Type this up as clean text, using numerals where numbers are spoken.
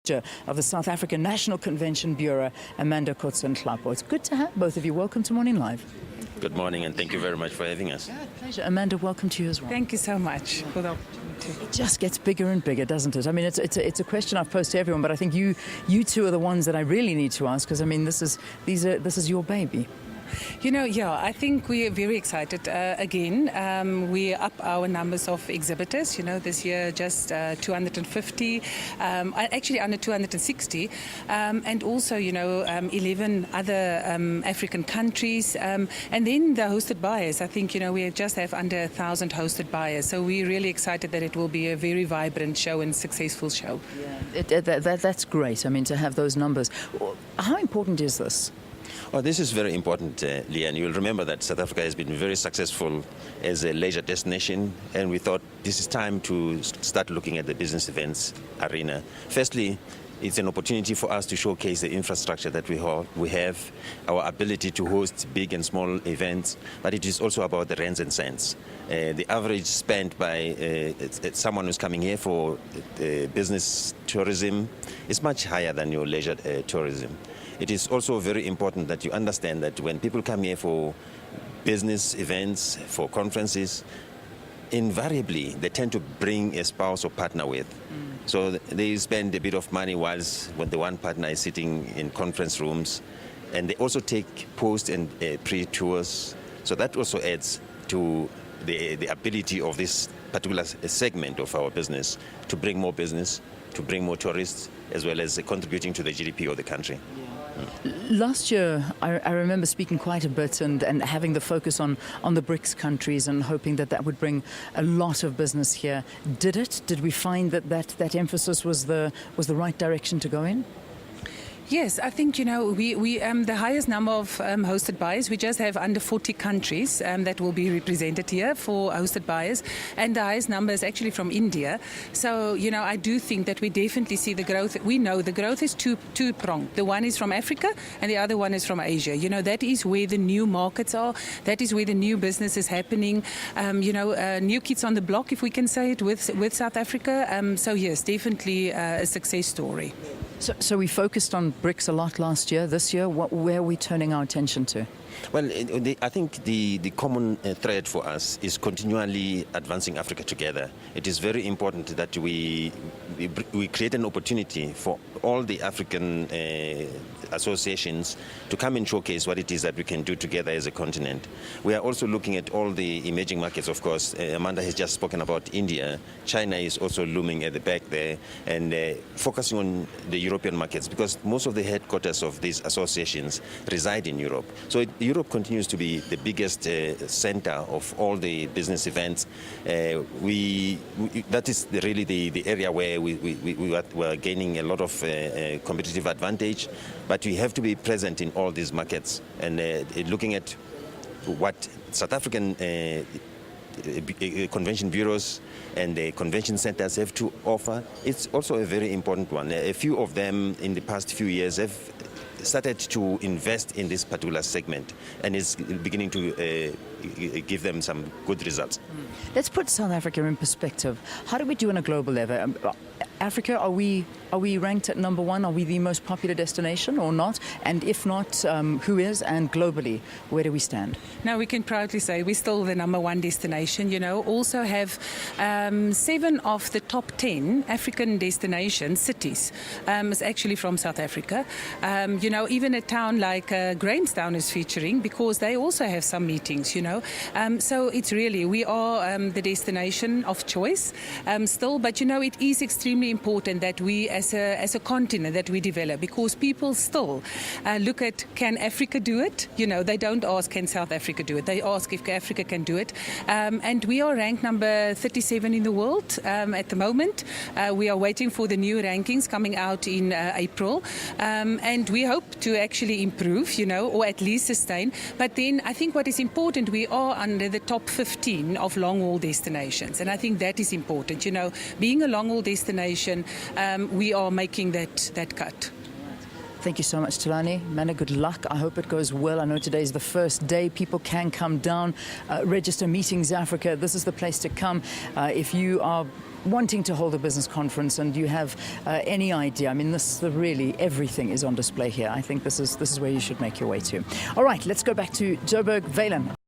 Director of the South African National Convention Bureau, Amanda Kotze-Nhlapo. It's good to have both of you. Welcome to Morning Live. Good morning, and thank you very much for having us. Pleasure. Amanda, welcome to you as well. Thank you so much for the opportunity. It just gets bigger and bigger, doesn't it? I mean, it's a question I've posed to everyone, but I think you two are the ones that I really need to ask, because I mean, this is your baby. You know, yeah, I think we are very excited. Again, we up our numbers of exhibitors. You know, this year just 250, actually under 260, and also, you know, 11 other African countries, and then the hosted buyers. I think, you know, we just have under 1,000 hosted buyers, so we're really excited that it will be a very vibrant show and successful show. Yeah, that's great. I mean, to have those numbers. How important is this? Oh, this is very important, Leanne. You'll remember that South Africa has been very successful as a leisure destination, and we thought this is time to start looking at the business events arena. Firstly, it's an opportunity for us to showcase the infrastructure that we have, our ability to host big and small events, but it is also about the rands and cents. The average spent by someone who's coming here for business tourism is much higher than your leisure tourism. It is also very important that you understand that when people come here for business events, for conferences, invariably they tend to bring a spouse or partner with. So they spend a bit of money whilst when the one partner is sitting in conference rooms, and they also take post and pre-tours. So that also adds to the ability of this particular segment of our business to bring more business, to bring more tourists, as well as contributing to the GDP of the country. Last year, I remember speaking quite a bit and having the focus on the BRICS countries and hoping that would bring a lot of business here. Did it? Did we find that emphasis was the right direction to go in? Yes, I think, you know, we the highest number of hosted buyers, we just have under 40 countries that will be represented here for hosted buyers, and the highest number is actually from India. So, you know, I do think that we definitely see the growth. We know the growth is two-pronged. The one is from Africa and the other one is from Asia. You know, that is where the new markets are. That is where the new business is happening. You know, new kids on the block, if we can say it, with South Africa. So, yes, definitely a success story. So we focused on BRICS a lot last year. This year, where are we turning our attention to? Well, I think the common thread for us is continually advancing Africa together. It is very important that we create an opportunity for all the African associations to come and showcase what it is that we can do together as a continent. We are also looking at all the emerging markets, of course. Amanda has just spoken about India. China is also looming at the back there, and focusing on the European markets, because most of the headquarters of these associations reside in Europe. So Europe continues to be the biggest center of all the business events. That is really the area where we are gaining a lot of competitive advantage, but we have to be present in all these markets, and looking at what South African convention bureaus and the convention centers have to offer. It's also a very important one. A few of them in the past few years have started to invest in this particular segment, and is beginning to give them some good results. Let's put South Africa in perspective. How do we do on a global level? Africa, are we ranked at number one? Are we the most popular destination or not? And if not, who is? And globally, where do we stand? Now, we can proudly say we're still the number one destination. You know, also have 7 of the top 10 African destination cities is actually from South Africa. You know, even a town like Grahamstown is featuring, because they also have some meetings, you know. So it's really, we are the destination of choice still, but you know, it is extremely important that we as a continent that we develop, because people still look at, can Africa do it? You know, they don't ask, can South Africa do it? They ask if Africa can do it. And we are ranked number 37 in the world at the moment. We are waiting for the new rankings coming out in April, and we hope to actually improve, you know, or at least sustain. But then I think what is important, we are under the top 15 of long-haul destinations, and I think that is important. You know, being a long-haul destination, we are making that cut. Thank you so much, Thulani. Amanda, good luck. I hope it goes well. I know today is the first day. People can come down, register Meetings Africa. This is the place to come. If you are wanting to hold a business conference and you have any idea, I mean, really everything is on display here. I think this is where you should make your way to. All right, let's go back to Joburg. Valen.